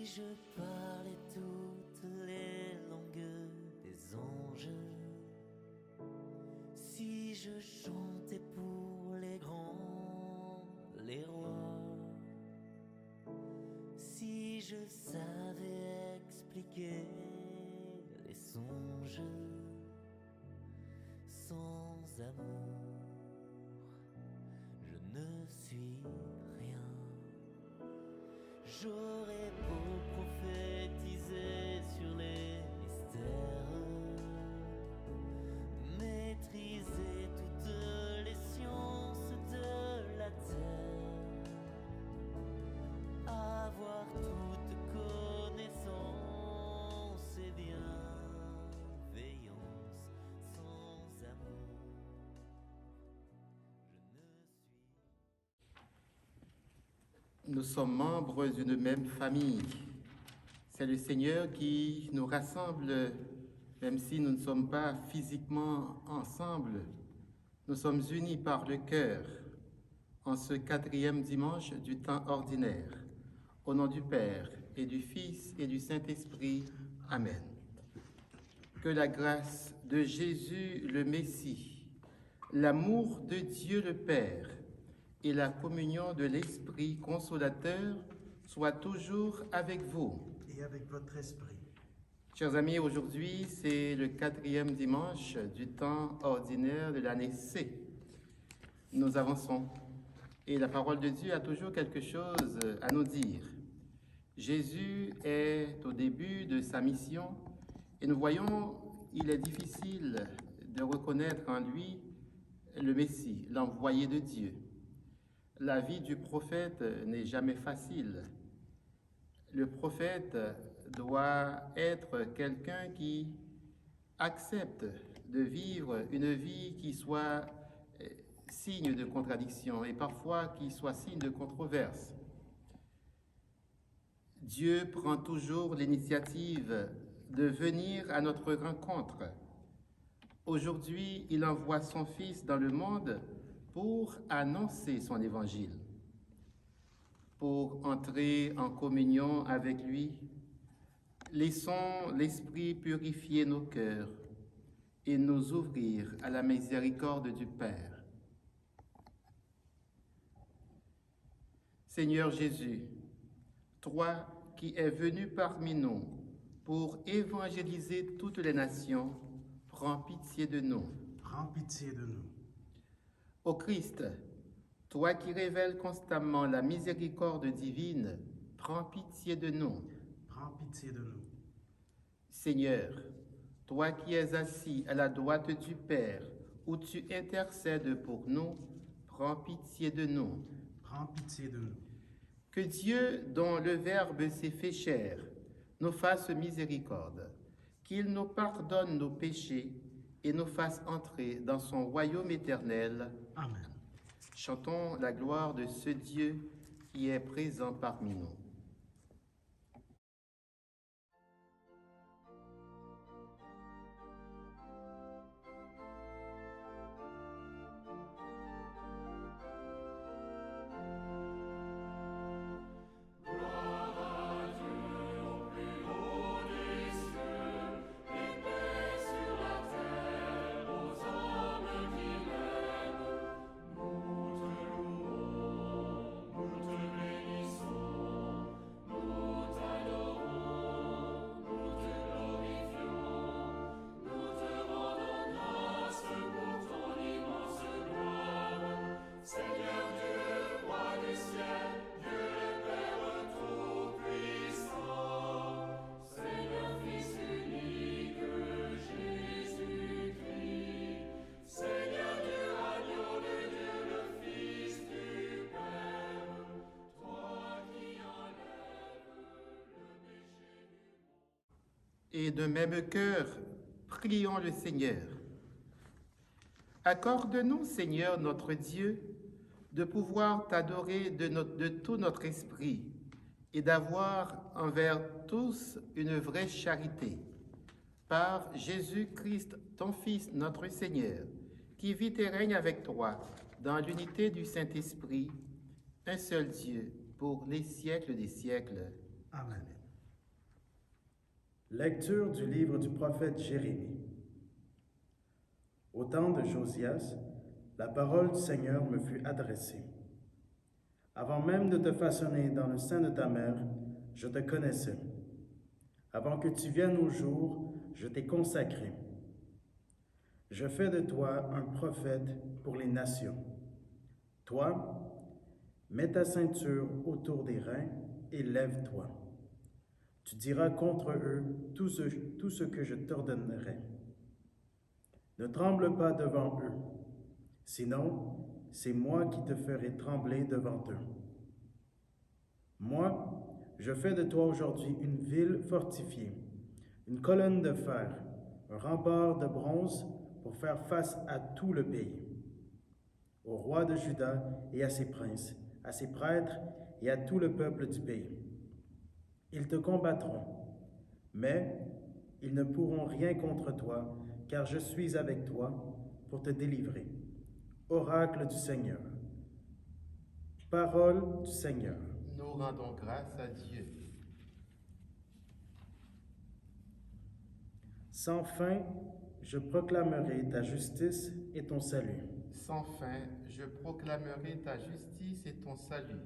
je parlais toutes les langues des anges, si je chantais pour les grands, les rois, si je savais expliquer les songes, sans amour, je ne suis rien. J'aurais beau prophétiser sur les mystères, maîtriser toutes les sciences de la terre, avoir toute connaissance et bienveillance, sans amour, je ne suis. Nous sommes membres d'une même famille. C'est le Seigneur qui nous rassemble, même si nous ne sommes pas physiquement ensemble. Nous sommes unis par le cœur en ce 4e dimanche du temps ordinaire. Au nom du Père et du Fils et du Saint-Esprit. Amen. Que la grâce de Jésus le Messie, l'amour de Dieu le Père et la communion de l'Esprit consolateur soient toujours avec vous. Et avec votre esprit. Chers amis, aujourd'hui, c'est le 4e dimanche du temps ordinaire de l'année C. Nous avançons et la parole de Dieu a toujours quelque chose à nous dire. Jésus est au début de sa mission et nous voyons, il est difficile de reconnaître en lui le Messie, l'envoyé de Dieu. La vie du prophète n'est jamais facile. Le prophète doit être quelqu'un qui accepte de vivre une vie qui soit signe de contradiction et parfois qui soit signe de controverse. Dieu prend toujours l'initiative de venir à notre rencontre. Aujourd'hui, il envoie son Fils dans le monde pour annoncer son évangile, pour entrer en communion avec lui. Laissons l'Esprit purifier nos cœurs et nous ouvrir à la miséricorde du Père. Seigneur Jésus, toi qui es venu parmi nous pour évangéliser toutes les nations, prends pitié de nous. Prends pitié de nous. Ô Christ, toi qui révèles constamment la miséricorde divine, prends pitié de nous. Prends pitié de nous. Seigneur, toi qui es assis à la droite du Père, où tu intercèdes pour nous, prends pitié de nous. Prends pitié de nous. Que Dieu, dont le Verbe s'est fait chair, nous fasse miséricorde, qu'il nous pardonne nos péchés et nous fasse entrer dans son royaume éternel. Amen. Chantons la gloire de ce Dieu qui est présent parmi nous. Et de même cœur, prions le Seigneur. Accorde-nous, Seigneur notre Dieu, de pouvoir t'adorer de tout notre esprit et d'avoir envers tous une vraie charité. Par Jésus-Christ, ton Fils, notre Seigneur, qui vit et règne avec toi dans l'unité du Saint-Esprit, un seul Dieu, pour les siècles des siècles. Amen. Lecture du livre du prophète Jérémie. Au temps de Josias, la parole du Seigneur me fut adressée. Avant même de te façonner dans le sein de ta mère, je te connaissais. Avant que tu viennes au jour, je t'ai consacré. Je fais de toi un prophète pour les nations. Toi, mets ta ceinture autour des reins et lève-toi. Tu diras contre eux tout ce que je t'ordonnerai. Ne tremble pas devant eux, sinon c'est moi qui te ferai trembler devant eux. Moi, je fais de toi aujourd'hui une ville fortifiée, une colonne de fer, un rempart de bronze pour faire face à tout le pays, au roi de Juda et à ses princes, à ses prêtres et à tout le peuple du pays. Ils te combattront, mais ils ne pourront rien contre toi, car je suis avec toi pour te délivrer. Oracle du Seigneur. Parole du Seigneur. Nous rendons grâce à Dieu. Sans fin, je proclamerai ta justice et ton salut. Sans fin, je proclamerai ta justice et ton salut.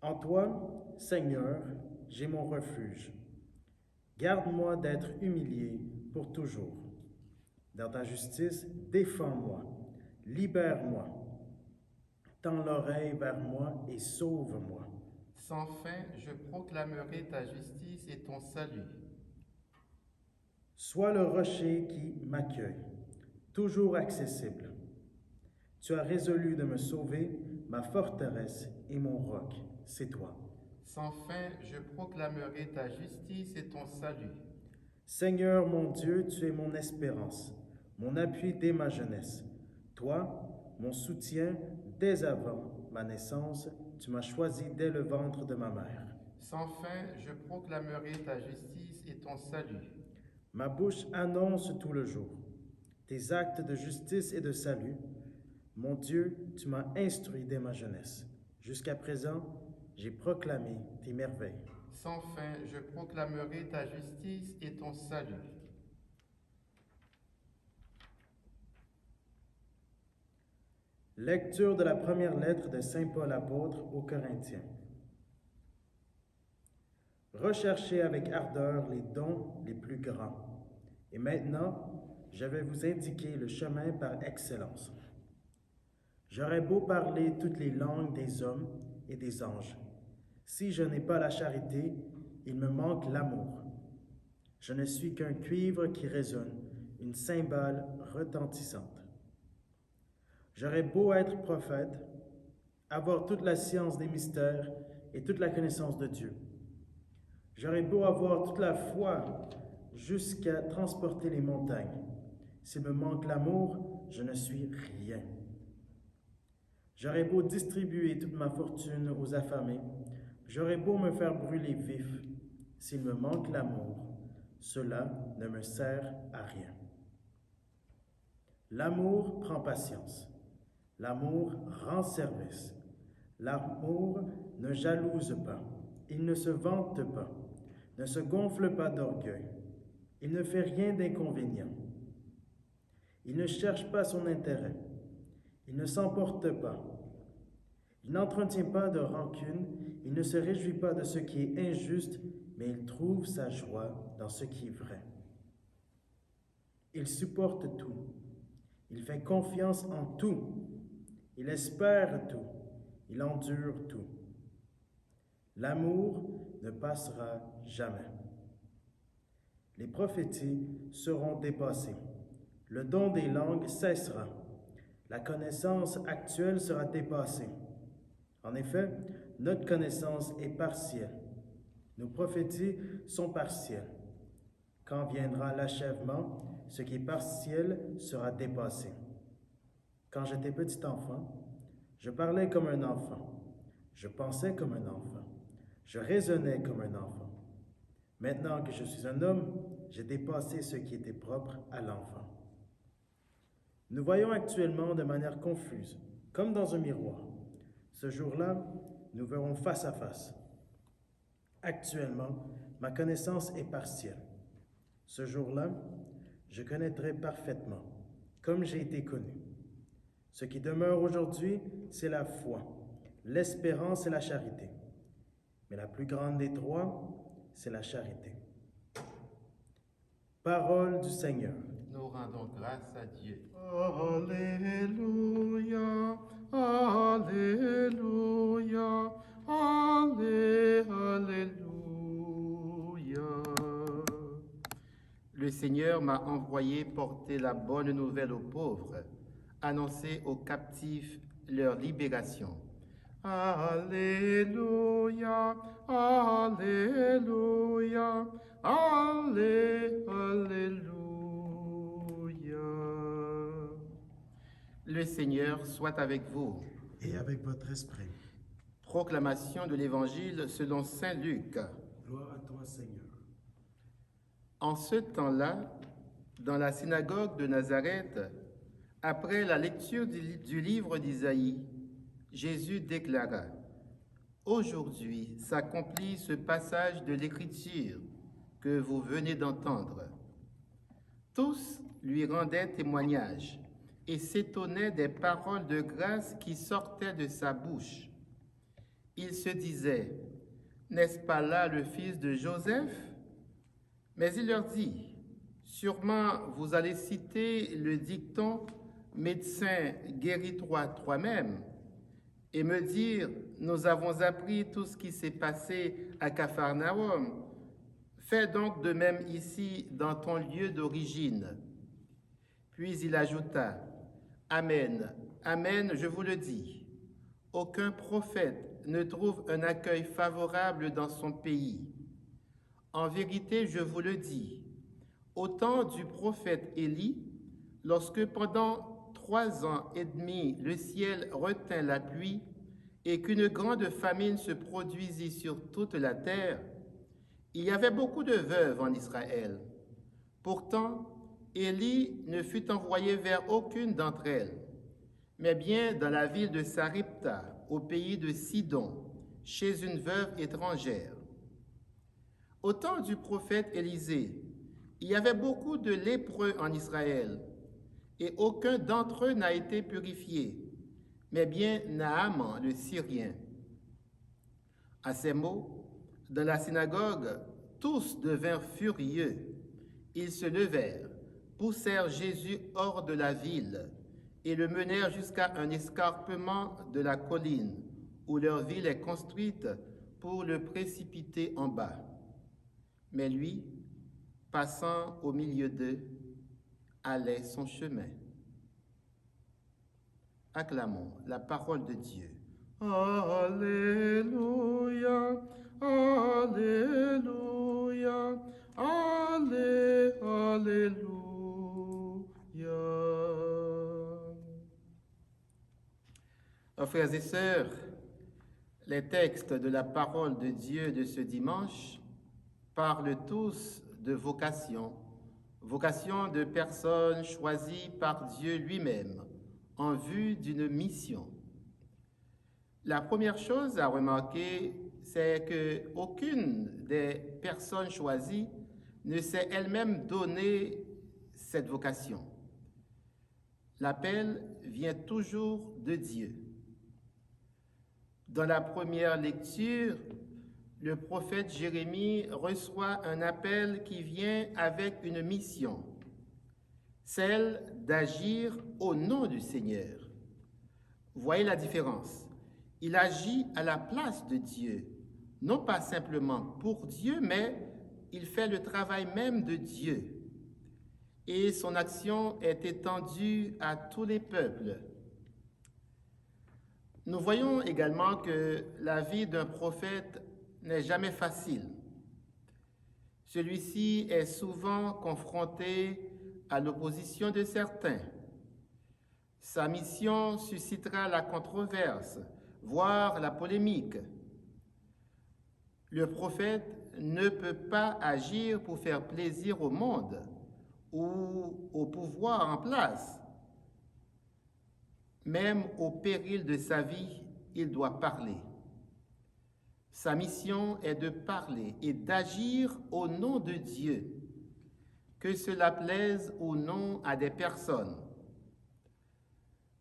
En toi, Seigneur, j'ai mon refuge. Garde-moi d'être humilié pour toujours. Dans ta justice, défends-moi, libère-moi. Tends l'oreille vers moi et sauve-moi. Sans fin, je proclamerai ta justice et ton salut. Sois le rocher qui m'accueille, toujours accessible. Tu as résolu de me sauver, ma forteresse et mon roc, c'est toi. Sans fin, je proclamerai ta justice et ton salut. Seigneur mon Dieu, tu es mon espérance, mon appui dès ma jeunesse. Toi, mon soutien dès avant ma naissance, tu m'as choisi dès le ventre de ma mère. Sans fin, je proclamerai ta justice et ton salut. Ma bouche annonce tout le jour tes actes de justice et de salut. Mon Dieu, tu m'as instruit dès ma jeunesse. Jusqu'à présent, j'ai proclamé tes merveilles. Sans fin, je proclamerai ta justice et ton salut. Lecture de la première lettre de Saint Paul apôtre aux Corinthiens. Recherchez avec ardeur les dons les plus grands. Et maintenant, je vais vous indiquer le chemin par excellence. J'aurais beau parler toutes les langues des hommes et des anges. Si je n'ai pas la charité, il me manque l'amour. Je ne suis qu'un cuivre qui résonne, une cymbale retentissante. J'aurais beau être prophète, avoir toute la science des mystères et toute la connaissance de Dieu. J'aurais beau avoir toute la foi jusqu'à transporter les montagnes. S'il me manque l'amour, je ne suis rien. J'aurais beau distribuer toute ma fortune aux affamés, j'aurais beau me faire brûler vif. S'il me manque l'amour, cela ne me sert à rien. L'amour prend patience. L'amour rend service. L'amour ne jalouse pas. Il ne se vante pas, ne se gonfle pas d'orgueil. Il ne fait rien d'inconvénient. Il ne cherche pas son intérêt. Il ne s'emporte pas. Il n'entretient pas de rancune. Il ne se réjouit pas de ce qui est injuste, mais il trouve sa joie dans ce qui est vrai. Il supporte tout. Il fait confiance en tout. Il espère tout. Il endure tout. L'amour ne passera jamais. Les prophéties seront dépassées. Le don des langues cessera. La connaissance actuelle sera dépassée. En effet, notre connaissance est partielle. Nos prophéties sont partielles. Quand viendra l'achèvement, ce qui est partiel sera dépassé. Quand j'étais petit enfant, je parlais comme un enfant. Je pensais comme un enfant. Je raisonnais comme un enfant. Maintenant que je suis un homme, j'ai dépassé ce qui était propre à l'enfant. Nous voyons actuellement de manière confuse, comme dans un miroir. Ce jour-là, nous verrons face à face. Actuellement, ma connaissance est partielle. Ce jour-là, je connaîtrai parfaitement, comme j'ai été connu. Ce qui demeure aujourd'hui, c'est la foi, l'espérance et la charité. Mais la plus grande des trois, c'est la charité. Parole du Seigneur. Nous rendons grâce à Dieu. Alléluia, Alléluia, Alléluia. Le Seigneur m'a envoyé porter la bonne nouvelle aux pauvres, annoncer aux captifs leur libération. Alléluia, Alléluia, Alléluia. Le Seigneur soit avec vous. Et avec votre esprit. Proclamation de l'Évangile selon saint Luc. Gloire à toi, Seigneur. En ce temps-là, dans la synagogue de Nazareth, après la lecture du livre d'Isaïe, Jésus déclara: « Aujourd'hui s'accomplit ce passage de l'Écriture que vous venez d'entendre. » Tous lui rendaient témoignage et s'étonnaient des paroles de grâce qui sortaient de sa bouche. Ils se disaient: « N'est-ce pas là le fils de Joseph ?» Mais il leur dit: « Sûrement vous allez citer le dicton « Médecin, guéris-toi toi-même » et me dire: « Nous avons appris tout ce qui s'est passé à Capharnaüm. Fais donc de même ici dans ton lieu d'origine. » Puis il ajouta: « Amen, amen, je vous le dis, aucun prophète ne trouve un accueil favorable dans son pays. En vérité, je vous le dis, au temps du prophète Élie, lorsque pendant 3 ans et demi le ciel retint la pluie et qu'une grande famine se produisit sur toute la terre, il y avait beaucoup de veuves en Israël. Pourtant, Élie ne fut envoyé vers aucune d'entre elles, mais bien dans la ville de Sarepta, au pays de Sidon, chez une veuve étrangère. Au temps du prophète Élisée, il y avait beaucoup de lépreux en Israël, et aucun d'entre eux n'a été purifié, mais bien Naaman le Syrien. À ces mots, dans la synagogue, tous devinrent furieux. Ils se levèrent, poussèrent Jésus hors de la ville et le menèrent jusqu'à un escarpement de la colline où leur ville est construite pour le précipiter en bas. Mais lui, passant au milieu d'eux, allait son chemin. Acclamons la parole de Dieu. Alléluia, Alléluia, Alléluia. Frères et sœurs, les textes de la parole de Dieu de ce dimanche parlent tous de vocation, vocation de personnes choisies par Dieu lui-même en vue d'une mission. La première chose à remarquer, c'est qu'aucune des personnes choisies ne s'est elle-même donné cette vocation. L'appel vient toujours de Dieu. Dans la première lecture, le prophète Jérémie reçoit un appel qui vient avec une mission, celle d'agir au nom du Seigneur. Voyez la différence. Il agit à la place de Dieu, non pas simplement pour Dieu, mais il fait le travail même de Dieu. Et son action est étendue à tous les peuples. Nous voyons également que la vie d'un prophète n'est jamais facile. Celui-ci est souvent confronté à l'opposition de certains. Sa mission suscitera la controverse, voire la polémique. Le prophète ne peut pas agir pour faire plaisir au monde ou au pouvoir en place. Même au péril de sa vie, il doit parler. Sa mission est de parler et d'agir au nom de Dieu, que cela plaise ou non à des personnes.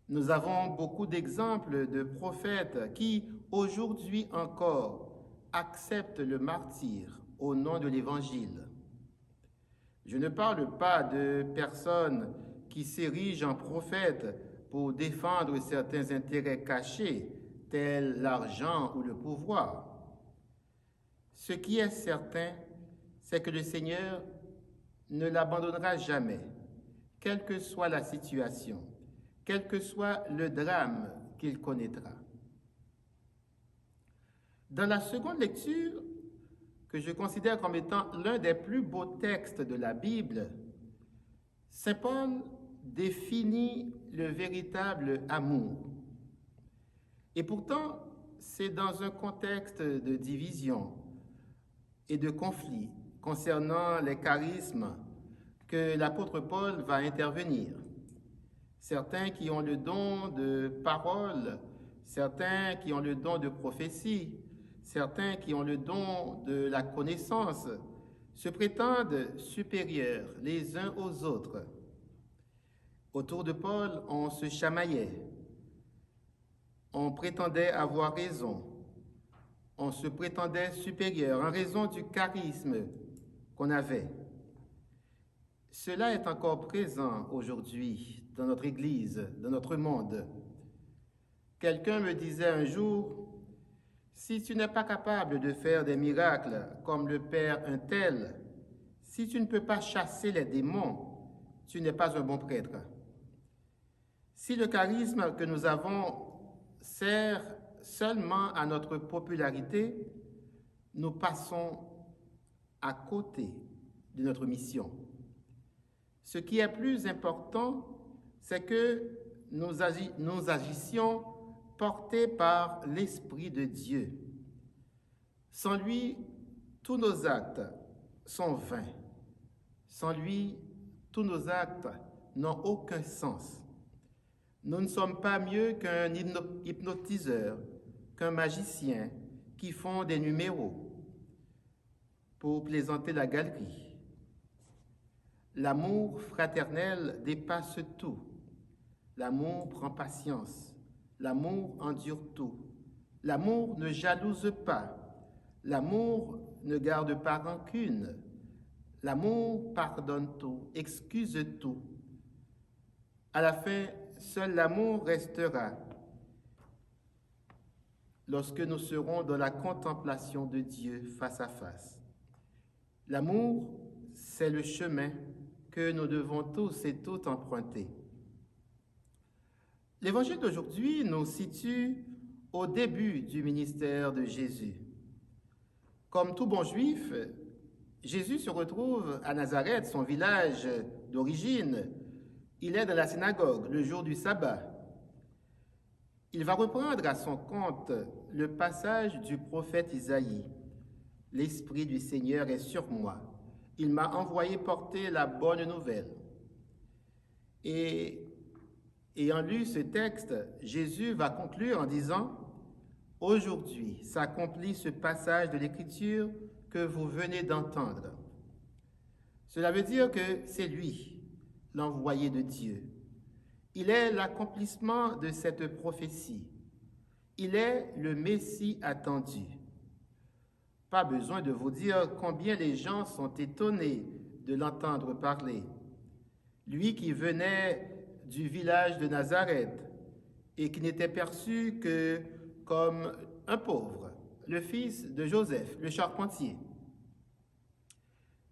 Nous avons beaucoup d'exemples de prophètes qui, aujourd'hui encore, acceptent le martyre au nom de l'Évangile. Je ne parle pas de personnes qui s'érigent en prophètes pour défendre certains intérêts cachés, tels l'argent ou le pouvoir. Ce qui est certain, c'est que le Seigneur ne l'abandonnera jamais, quelle que soit la situation, quel que soit le drame qu'il connaîtra. Dans la seconde lecture, que je considère comme étant l'un des plus beaux textes de la Bible, Saint Paul définit le véritable amour. Et pourtant, c'est dans un contexte de division et de conflit concernant les charismes que l'apôtre Paul va intervenir. Certains qui ont le don de parole, certains qui ont le don de prophétie, certains qui ont le don de la connaissance, se prétendent supérieurs les uns aux autres. Autour de Paul, on se chamaillait, on prétendait avoir raison, on se prétendait supérieur en raison du charisme qu'on avait. Cela est encore présent aujourd'hui dans notre Église, dans notre monde. Quelqu'un me disait un jour, « Si tu n'es pas capable de faire des miracles comme le Père un tel, si tu ne peux pas chasser les démons, tu n'es pas un bon prêtre. » Si le charisme que nous avons sert seulement à notre popularité, nous passons à côté de notre mission. Ce qui est plus important, c'est que nous agissions portés par l'Esprit de Dieu. Sans lui, tous nos actes sont vains. Sans lui, tous nos actes n'ont aucun sens. Nous ne sommes pas mieux qu'un hypnotiseur, qu'un magicien qui font des numéros pour plaisanter la galerie. L'amour fraternel dépasse tout. L'amour prend patience. L'amour endure tout. L'amour ne jalouse pas. L'amour ne garde pas rancune. L'amour pardonne tout, excuse tout. À la fin, seul l'amour restera lorsque nous serons dans la contemplation de Dieu face à face. L'amour, c'est le chemin que nous devons tous et toutes emprunter. L'évangile d'aujourd'hui nous situe au début du ministère de Jésus. Comme tout bon juif, Jésus se retrouve à Nazareth, son village d'origine. Il est dans la synagogue le jour du sabbat. Il va reprendre à son compte le passage du prophète Isaïe. « L'Esprit du Seigneur est sur moi. Il m'a envoyé porter la bonne nouvelle. » Et ayant lu ce texte, Jésus va conclure en disant « Aujourd'hui s'accomplit ce passage de l'Écriture que vous venez d'entendre. » Cela veut dire que c'est lui, l'envoyé de Dieu. Il est l'accomplissement de cette prophétie. Il est le Messie attendu. Pas besoin de vous dire combien les gens sont étonnés de l'entendre parler. Lui qui venait du village de Nazareth et qui n'était perçu que comme un pauvre, le fils de Joseph, le charpentier.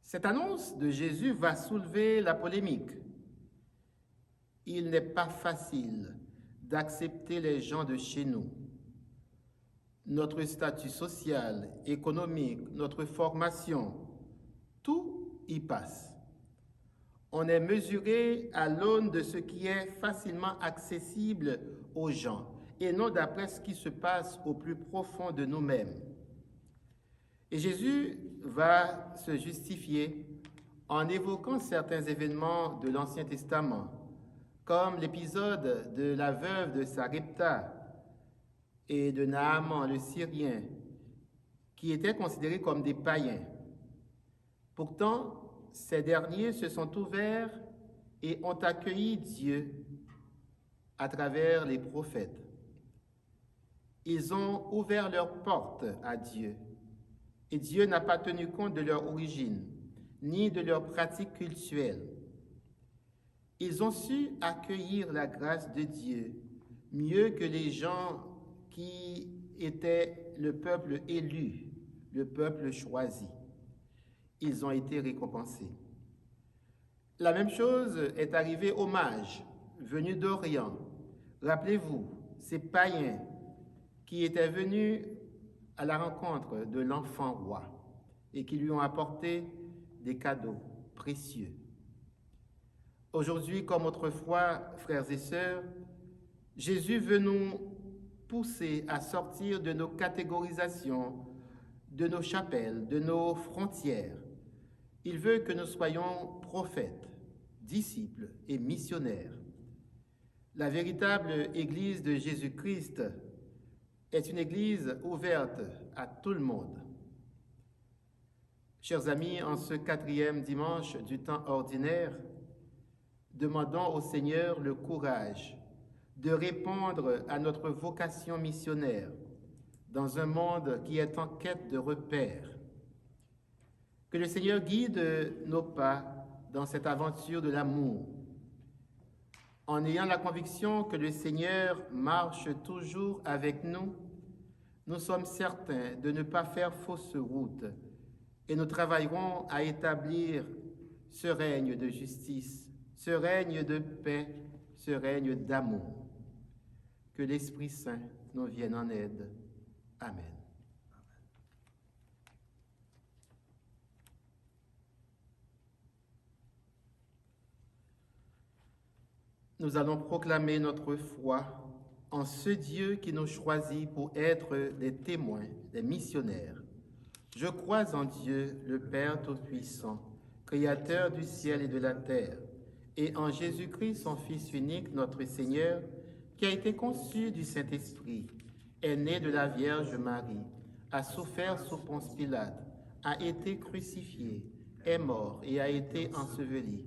Cette annonce de Jésus va soulever la polémique. Il n'est pas facile d'accepter les gens de chez nous. Notre statut social, économique, notre formation, tout y passe. On est mesuré à l'aune de ce qui est facilement accessible aux gens et non d'après ce qui se passe au plus profond de nous-mêmes. Et Jésus va se justifier en évoquant certains événements de l'Ancien Testament, comme l'épisode de la veuve de Sarepta et de Naaman le Syrien, qui étaient considérés comme des païens. Pourtant, ces derniers se sont ouverts et ont accueilli Dieu à travers les prophètes. Ils ont ouvert leurs portes à Dieu, et Dieu n'a pas tenu compte de leur origine, ni de leurs pratiques cultuelles. Ils ont su accueillir la grâce de Dieu mieux que les gens qui étaient le peuple élu, le peuple choisi. Ils ont été récompensés. La même chose est arrivée aux mages venus d'Orient. Rappelez-vous, ces païens qui étaient venus à la rencontre de l'enfant roi et qui lui ont apporté des cadeaux précieux. Aujourd'hui, comme autrefois, frères et sœurs, Jésus veut nous pousser à sortir de nos catégorisations, de nos chapelles, de nos frontières. Il veut que nous soyons prophètes, disciples et missionnaires. La véritable Église de Jésus-Christ est une Église ouverte à tout le monde. Chers amis, en ce 4e dimanche du temps ordinaire, demandons au Seigneur le courage de répondre à notre vocation missionnaire dans un monde qui est en quête de repères. Que le Seigneur guide nos pas dans cette aventure de l'amour, en ayant la conviction que le Seigneur marche toujours avec nous. Nous sommes certains de ne pas faire fausse route et nous travaillerons à établir ce règne de justice, ce règne de paix, ce règne d'amour. Que l'Esprit Saint nous vienne en aide. Amen. Nous allons proclamer notre foi en ce Dieu qui nous choisit pour être des témoins, des missionnaires. Je crois en Dieu, le Père Tout-Puissant, Créateur du ciel et de la terre, et en Jésus-Christ, son Fils unique, notre Seigneur, qui a été conçu du Saint-Esprit, est né de la Vierge Marie, a souffert sous Ponce Pilate, a été crucifié, est mort et a été enseveli,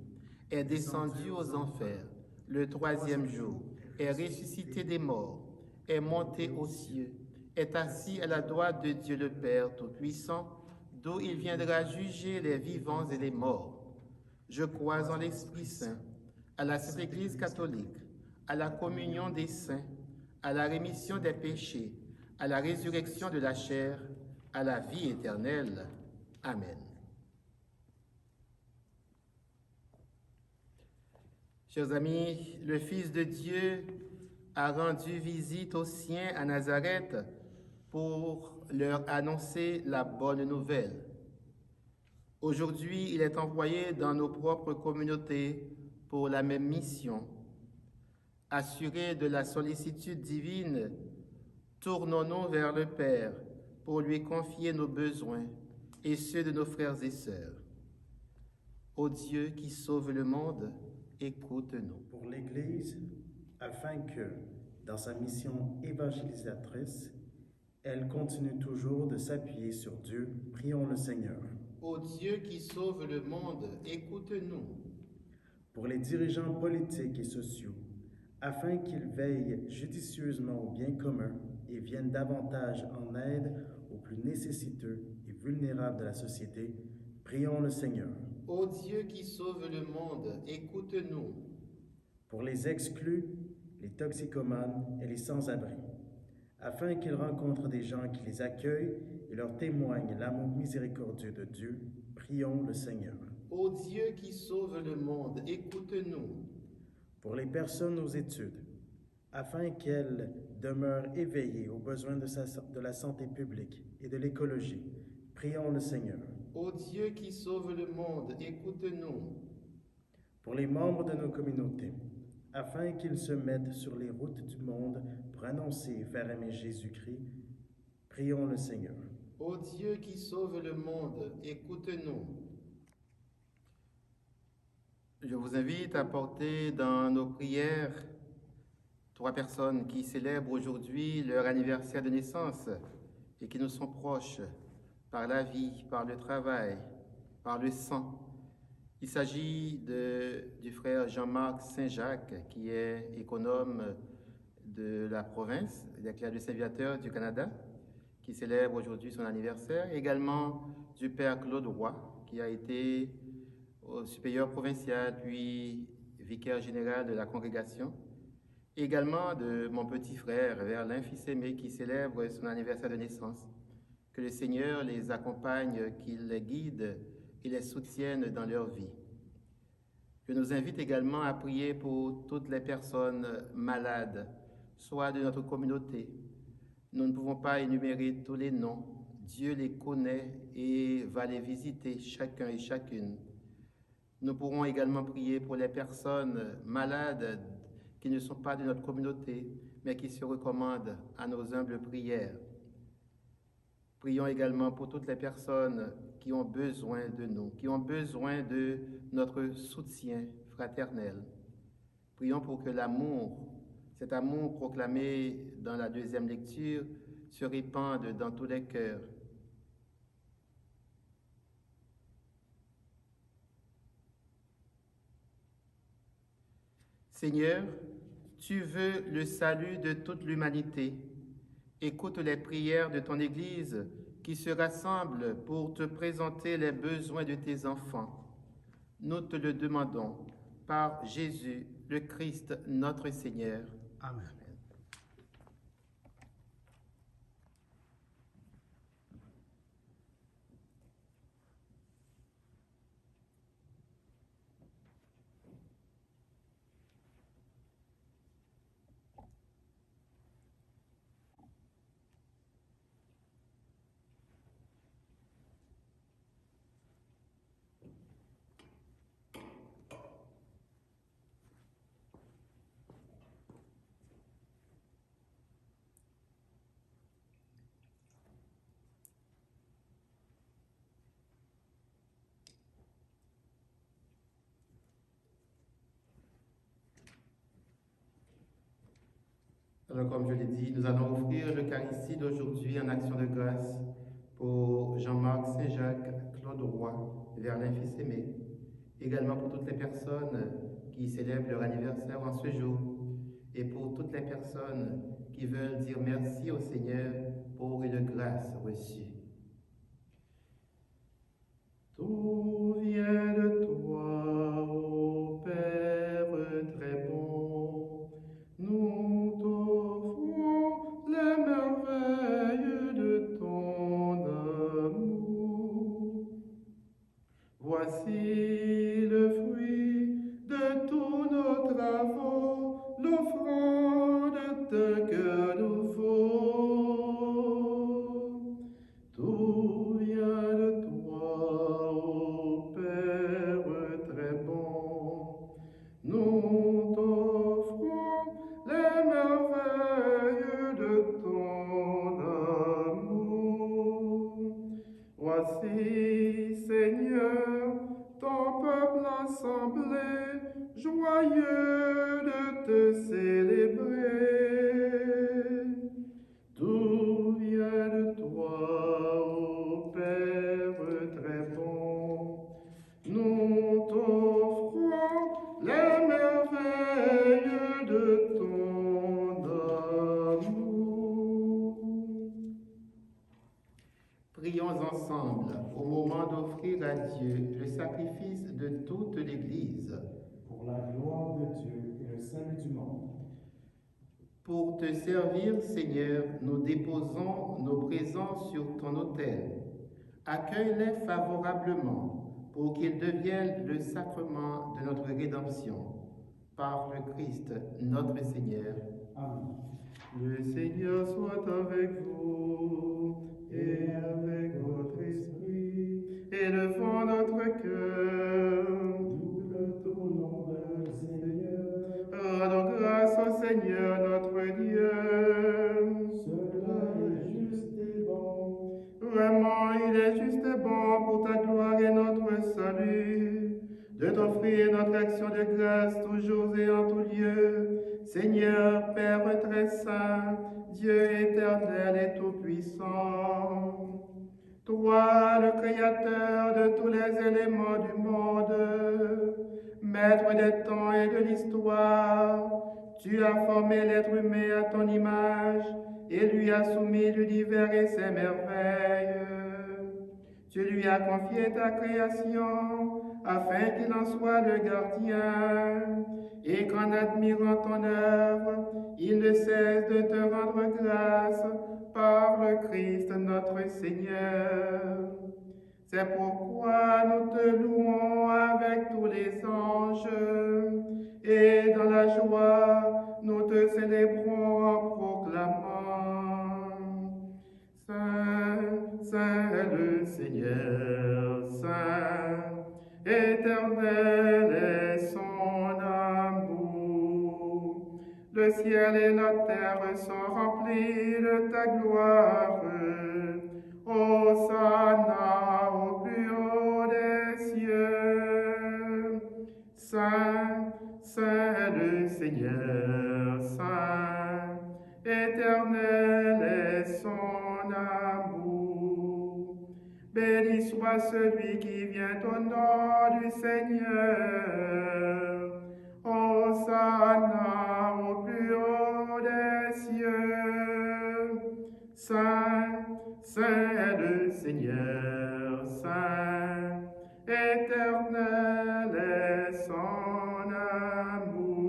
est descendu aux enfers, le 3e jour, est ressuscité des morts, est monté aux cieux, est assis à la droite de Dieu le Père Tout-Puissant, d'où il viendra juger les vivants et les morts. Je crois en l'Esprit Saint, à la Sainte Église catholique, à la communion des saints, à la rémission des péchés, à la résurrection de la chair, à la vie éternelle. Amen. Chers amis, le Fils de Dieu a rendu visite aux siens à Nazareth pour leur annoncer la bonne nouvelle. Aujourd'hui, il est envoyé dans nos propres communautés pour la même mission. Assurés de la sollicitude divine, tournons-nous vers le Père pour lui confier nos besoins et ceux de nos frères et sœurs. Ô Dieu qui sauve le monde, écoute-nous. Pour l'Église, afin que, dans sa mission évangélisatrice, elle continue toujours de s'appuyer sur Dieu, prions le Seigneur. Ô Dieu qui sauve le monde, écoute-nous. Pour les dirigeants politiques et sociaux, afin qu'ils veillent judicieusement au bien commun et viennent davantage en aide aux plus nécessiteux et vulnérables de la société, prions le Seigneur. Ô Dieu qui sauve le monde, écoute-nous. Pour les exclus, les toxicomanes et les sans-abri, afin qu'ils rencontrent des gens qui les accueillent et leur témoignent l'amour miséricordieux de Dieu, prions le Seigneur. Ô Dieu qui sauve le monde, écoute-nous. Pour les personnes aux études, afin qu'elles demeurent éveillées aux besoins de la santé publique et de l'écologie, prions le Seigneur. Ô Dieu qui sauve le monde, écoute-nous. Pour les membres de nos communautés, afin qu'ils se mettent sur les routes du monde pour annoncer et faire aimer Jésus-Christ, prions le Seigneur. Ô Dieu qui sauve le monde, écoute-nous. Je vous invite à porter dans nos prières 3 personnes qui célèbrent aujourd'hui leur anniversaire de naissance et qui nous sont proches. par la vie, par le travail, par le sang. Il s'agit du frère Jean-Marc Saint-Jacques, qui est économe de la province des Clercs du Saint-Viateur du Canada, qui célèbre aujourd'hui son anniversaire. Également du père Claude Roy, qui a été supérieur provincial, puis vicaire général de la congrégation. Également de mon petit frère, Verlin, fils aimé, qui célèbre son anniversaire de naissance. Que le Seigneur les accompagne, qu'il les guide et les soutienne dans leur vie. Je nous invite également à prier pour toutes les personnes malades, soit de notre communauté. Nous ne pouvons pas énumérer tous les noms. Dieu les connaît et va les visiter chacun et chacune. Nous pourrons également prier pour les personnes malades qui ne sont pas de notre communauté, mais qui se recommandent à nos humbles prières. Prions également pour toutes les personnes qui ont besoin de nous, qui ont besoin de notre soutien fraternel. Prions pour que l'amour, cet amour proclamé dans la deuxième lecture, se répande dans tous les cœurs. Seigneur, tu veux le salut de toute l'humanité. Écoute les prières de ton Église qui se rassemble pour te présenter les besoins de tes enfants. Nous te le demandons par Jésus, le Christ, notre Seigneur. Amen. Alors, comme je l'ai dit, nous allons offrir l'Eucharistie d'aujourd'hui en action de grâce pour Jean-Marc Saint-Jacques, Claude Roy, Verlin fils aimé, également pour toutes les personnes qui célèbrent leur anniversaire en ce jour, et pour toutes les personnes qui veulent dire merci au Seigneur pour une grâce reçue. Tout vient de toi, ô Père très bon. Nous t'offrons les merveilles de ton amour. Voici le fruit de tous nos travaux, l'offrande d'un cœur nouveau. Tout vient de toi, ô Père très bon. Nous t'offrons les merveilles de ton amour. Voici, Seigneur, ton peuple assemblé, joyeux de te célébrer. Tout vient de toi, ô Père très bon. Nous t'offrons les merveilles de ton amour. Prions ensemble au moment d'offrir à Dieu le sacrifice de toute l'Église. Pour la gloire de Dieu et le salut du monde. Pour te servir, Seigneur, nous déposons nos présents sur ton autel. Accueille-les favorablement pour qu'ils deviennent le sacrement de notre rédemption. Par le Christ, notre Seigneur. Amen. Le Seigneur soit avec vous et avec votre esprit. Élevons notre cœur. Nous le tournons vers le Seigneur. Rendons grâce au Seigneur notre Dieu. Cela est juste et bon. Vraiment, il est juste et bon pour ta gloire et notre salut, de t'offrir notre action de grâce toujours et en tout lieu. Seigneur, Père très saint, Dieu éternel et tout-puissant, Toi, le créateur de tous les éléments du monde, maître des temps et de l'histoire, tu as formé l'être humain à ton image et lui as soumis l'univers et ses merveilles. Tu lui as confié ta création afin qu'il en soit le gardien et qu'en admirant ton œuvre, il ne cesse de te rendre grâce par le Christ notre Seigneur. C'est pourquoi nous te louons avec tous les anges et dans la joie, nous te célébrons en proclamant: Saint, Saint est le Seigneur, Saint, éternel est son amour. Le ciel et la terre sont remplis de ta gloire. Hosanna au plus haut des cieux. Saint, Saint est le Seigneur, Saint, éternel est son amour. Béni soit celui qui vient au nom du Seigneur. Hosanna au plus haut des cieux. Saint, Saint est le Seigneur, Saint, éternel est son amour.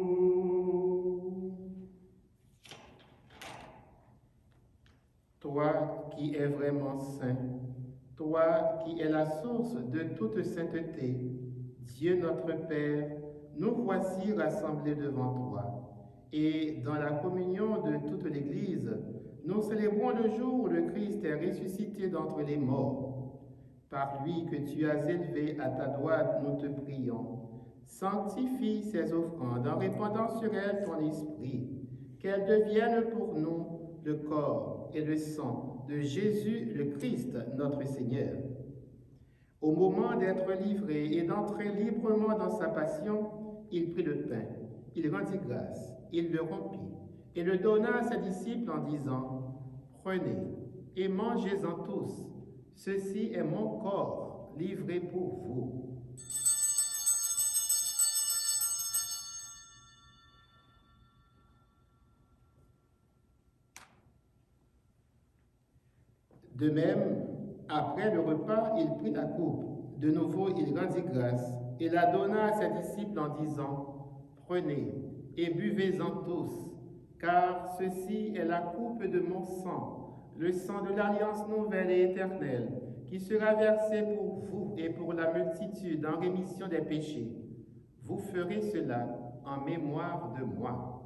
Toi qui es vraiment saint, toi qui es la source de toute sainteté, Dieu notre Père, nous voici rassemblés devant toi. Et dans la communion de toute l'Église, nous célébrons le jour où le Christ est ressuscité d'entre les morts. Par lui que tu as élevé à ta droite, nous te prions. Sanctifie ces offrandes en répandant sur elles ton esprit, qu'elles deviennent pour nous le corps et le sang de Jésus le Christ, notre Seigneur. Au moment d'être livré et d'entrer librement dans sa passion, il prit le pain, il rendit grâce, il le rompit et le donna à ses disciples en disant: Prenez et mangez-en tous, ceci est mon corps livré pour vous. De même, après le repas, il prit la coupe. De nouveau, il rendit grâce et la donna à ses disciples en disant: Prenez et buvez-en tous, car ceci est la coupe de mon sang, le sang de l'alliance nouvelle et éternelle, qui sera versé pour vous et pour la multitude en rémission des péchés. Vous ferez cela en mémoire de moi.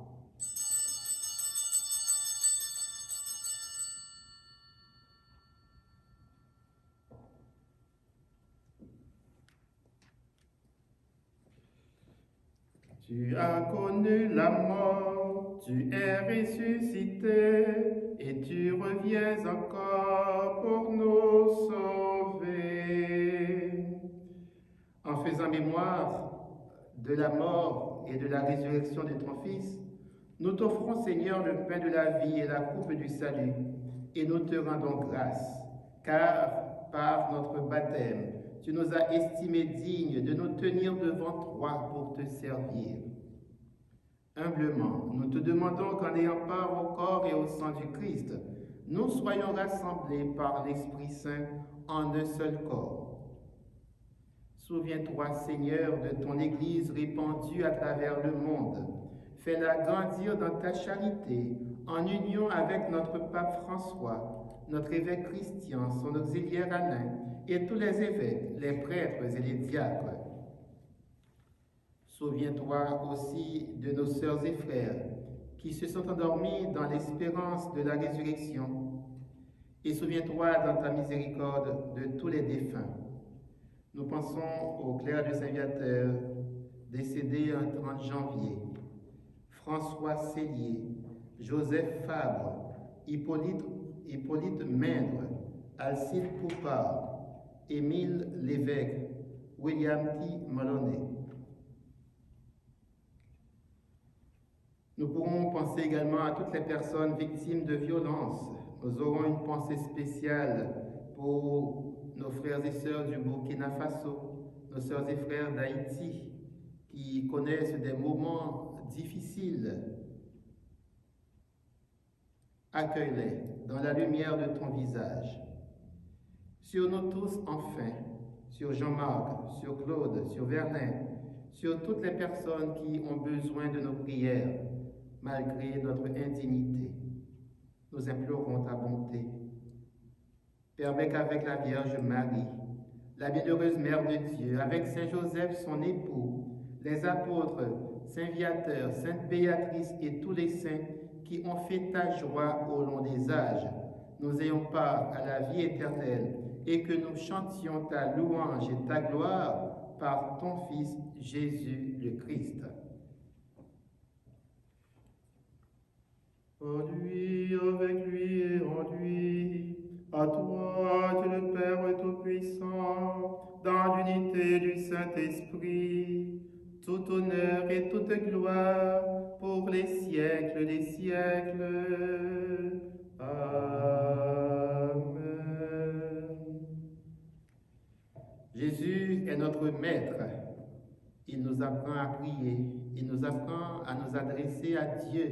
Tu as connu la mort, tu es ressuscité, et tu reviens encore pour nous sauver. En faisant mémoire de la mort et de la résurrection de ton Fils, nous t'offrons, Seigneur, le pain de la vie et la coupe du salut, et nous te rendons grâce, car par notre baptême, tu nous as estimés dignes de nous tenir devant toi pour te servir. Humblement, nous te demandons qu'en ayant part au corps et au sang du Christ, nous soyons rassemblés par l'Esprit Saint en un seul corps. Souviens-toi, Seigneur, de ton Église répandue à travers le monde. Fais-la grandir dans ta charité, en union avec notre pape François, notre évêque Christian, son auxiliaire Alain, et tous les évêques, les prêtres et les diacres. Souviens-toi aussi de nos sœurs et frères qui se sont endormis dans l'espérance de la résurrection. Et souviens-toi dans ta miséricorde de tous les défunts. Nous pensons au clerc de Saint-Viateur, décédé un 30 janvier, François Cellier, Joseph Fabre, Hippolyte Mindre, Alcide Poupard, Émile Lévesque, William T. Maloney. Nous pourrons penser également à toutes les personnes victimes de violences. Nous aurons une pensée spéciale pour nos frères et sœurs du Burkina Faso, nos sœurs et frères d'Haïti, qui connaissent des moments difficiles. Accueille-les dans la lumière de ton visage. Sur nous tous, enfin, sur Jean-Marc, sur Claude, sur Verlin, sur toutes les personnes qui ont besoin de nos prières, malgré notre indignité. Nous implorons ta bonté. Permets qu'avec la Vierge Marie, la bienheureuse Mère de Dieu, avec Saint Joseph, son époux, les apôtres, Saint Viateur, Sainte Béatrice et tous les saints qui ont fait ta joie au long des âges, nous ayons part à la vie éternelle et que nous chantions ta louange et ta gloire par ton Fils Jésus le Christ. En lui, avec lui et en lui, à toi, Dieu le Père Tout-Puissant, dans l'unité du Saint-Esprit, tout honneur et toute gloire pour les siècles des siècles. Amen. Jésus est notre Maître. Il nous apprend à prier, il nous apprend à nous adresser à Dieu,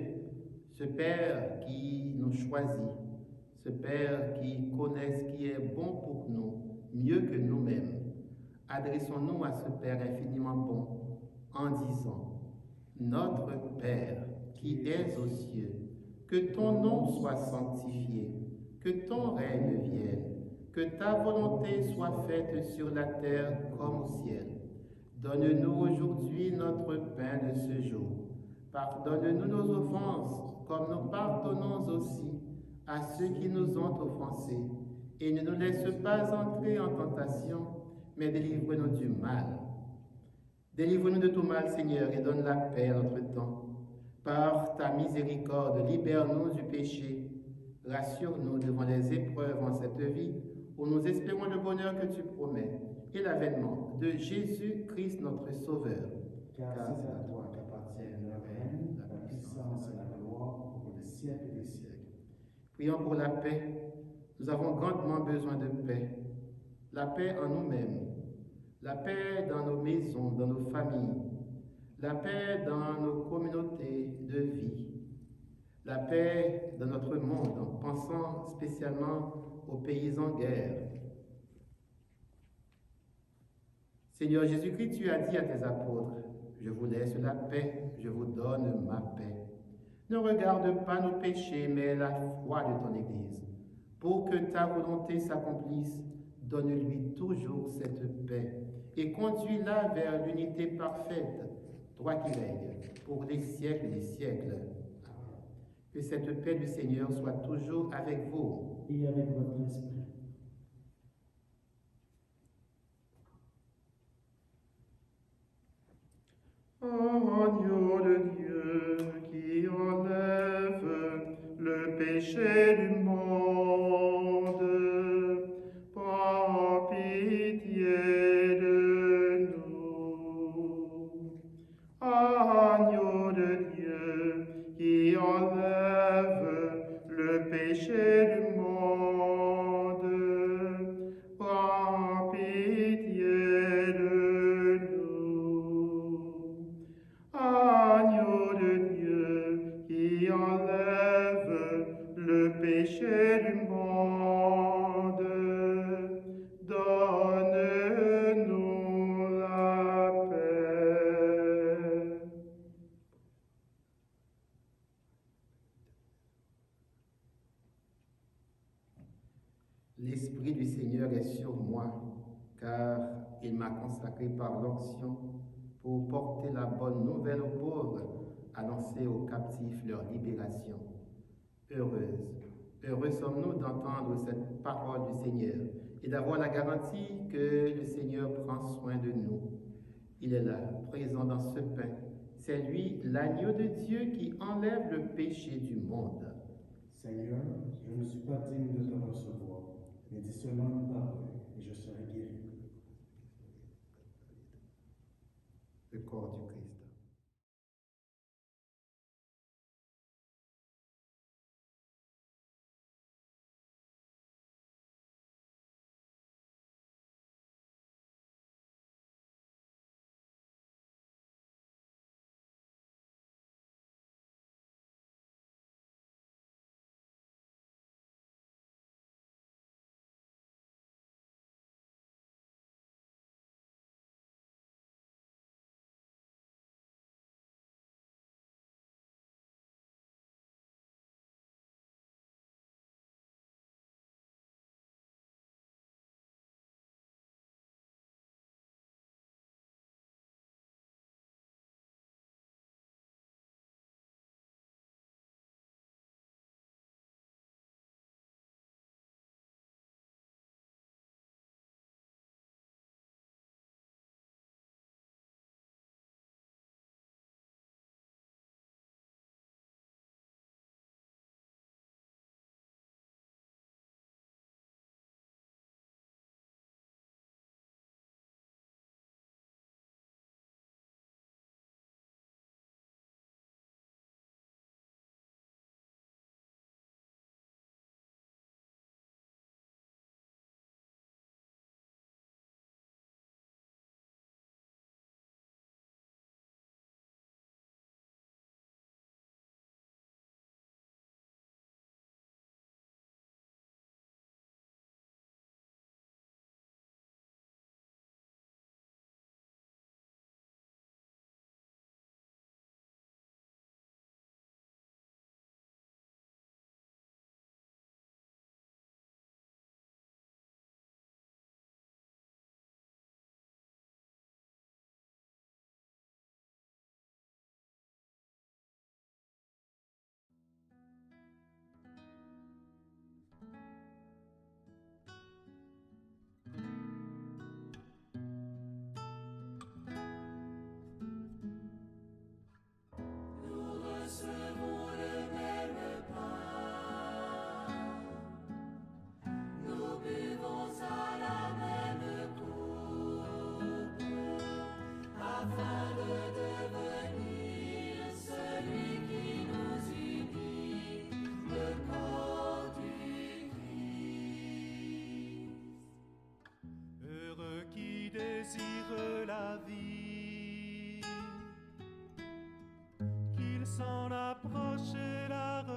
ce Père qui nous choisit, ce Père qui connaît ce qui est bon pour nous, mieux que nous-mêmes. Adressons-nous à ce Père infiniment bon en disant: Notre Père qui es aux cieux, que ton nom soit sanctifié, que ton règne vienne, que ta volonté soit faite sur la terre comme au ciel. Donne-nous aujourd'hui notre pain de ce jour. Pardonne-nous nos offenses, comme nous pardonnons aussi à ceux qui nous ont offensés. Et ne nous laisse pas entrer en tentation, mais délivre-nous du mal. Délivre-nous de tout mal, Seigneur, et donne la paix à notre temps. Par ta miséricorde, libère-nous du péché. Rassure-nous devant les épreuves en cette vie, où nous espérons le bonheur que tu promets et l'avènement de Jésus-Christ notre Sauveur. Car c'est à toi qu'appartiennent le règne, la puissance et la gloire pour les siècles des siècles. Prions pour la paix. Nous avons grandement besoin de paix. La paix en nous-mêmes, la paix dans nos maisons, dans nos familles, la paix dans nos communautés de vie, la paix dans notre monde, en pensant spécialement aux pays en guerre. Seigneur Jésus-Christ, tu as dit à tes apôtres: je vous laisse la paix, je vous donne ma paix. Ne regarde pas nos péchés, mais la foi de ton Église. Pour que ta volonté s'accomplisse, donne-lui toujours cette paix et conduis-la vers l'unité parfaite, toi qui règnes pour les siècles des siècles. Que cette paix du Seigneur soit toujours avec vous. Et avec votre esprit. Agneau de Dieu qui enlève le péché du monde, prends pitié de nous. Agneau de Dieu qui enlève le péché du monde, prends pitié de nous. Agneau de Dieu qui enlève le péché du monde, donne-nous la paix. L'Esprit du Seigneur est sur moi, car il m'a consacré par l'onction pour porter la bonne nouvelle aux pauvres, annoncer aux captifs leur libération. Heureux sommes-nous d'entendre cette parole du Seigneur et d'avoir la garantie que le Seigneur prend soin de nous. Il est là, présent dans ce pain. C'est lui, l'agneau de Dieu, qui enlève le péché du monde. Seigneur, je ne suis pas digne de te recevoir, mais dis seulement une parole et je serai guéri. Le corps du Christ.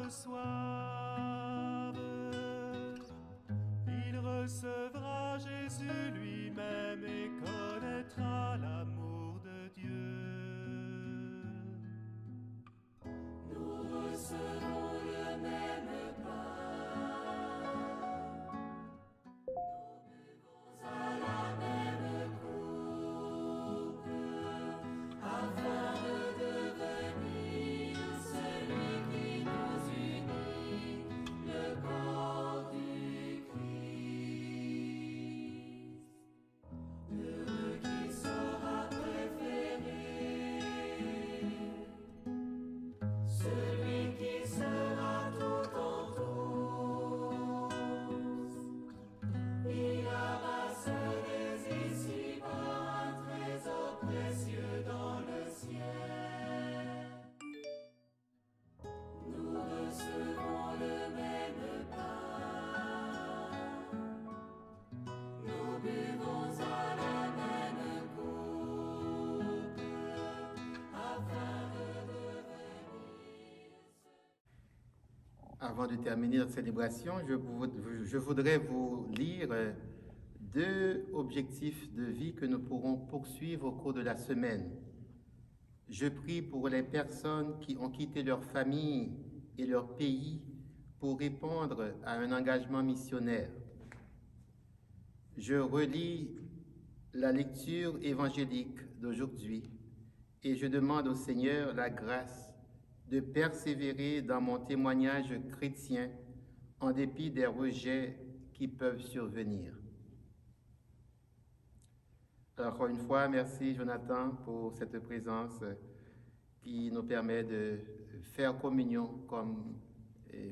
reçoivent. Il recevra Jésus lui-même et connaîtra l'amour de Dieu. Nous recevons le même pain, nous buvons à la même coupe, afin de devenir celui qui nous unit, le corps du Christ. Heureux qui sera préféré, celui qui sera tout en tous. Il amasse dès ici-bas un trésor précieux dans le ciel. Nous recevons le même pain, nous buvons à la même coupe, afin de devenir. Avant de terminer notre célébration, je voudrais vous lire deux objectifs de vie que nous pourrons poursuivre au cours de la semaine. Je prie pour les personnes qui ont quitté leur famille et leur pays pour répondre à un engagement missionnaire. Je relis la lecture évangélique d'aujourd'hui et je demande au Seigneur la grâce de persévérer dans mon témoignage chrétien en dépit des rejets qui peuvent survenir. Alors, encore une fois, merci Jonathan pour cette présence qui nous permet de faire communion comme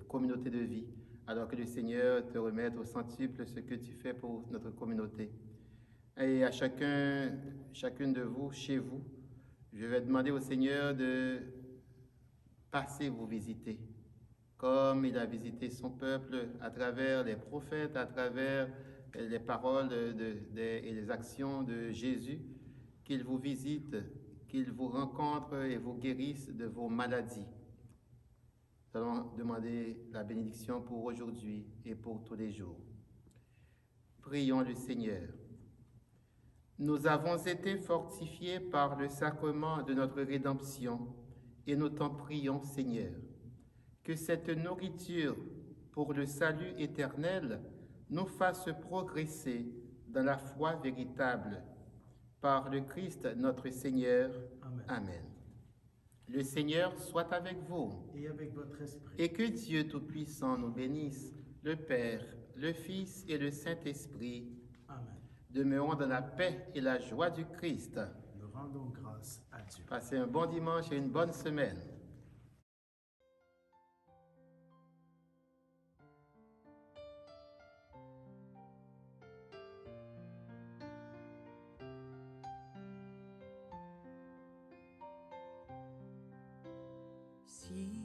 communauté de vie, alors que le Seigneur te remette au centuple ce que tu fais pour notre communauté. Et à chacune de vous, chez vous, je vais demander au Seigneur de passer vous visiter, comme il a visité son peuple à travers les prophètes, à travers les paroles et les actions de Jésus, qu'il vous visite, qu'il vous rencontre et vous guérisse de vos maladies. Nous allons demander la bénédiction pour aujourd'hui et pour tous les jours. Prions le Seigneur. Nous avons été fortifiés par le sacrement de notre rédemption et nous t'en prions, Seigneur, que cette nourriture pour le salut éternel nous fasse progresser dans la foi véritable. Par le Christ notre Seigneur. Amen. Amen. Le Seigneur soit avec vous. Et avec votre esprit. Et que Dieu Tout-Puissant nous bénisse, le Père, le Fils et le Saint-Esprit. Amen. Demeurons dans la paix et la joie du Christ. Nous rendons grâce à Dieu. Passez un bon dimanche et une bonne semaine. Si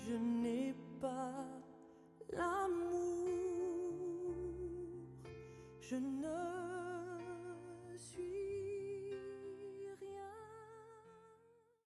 je n'ai pas l'amour, je ne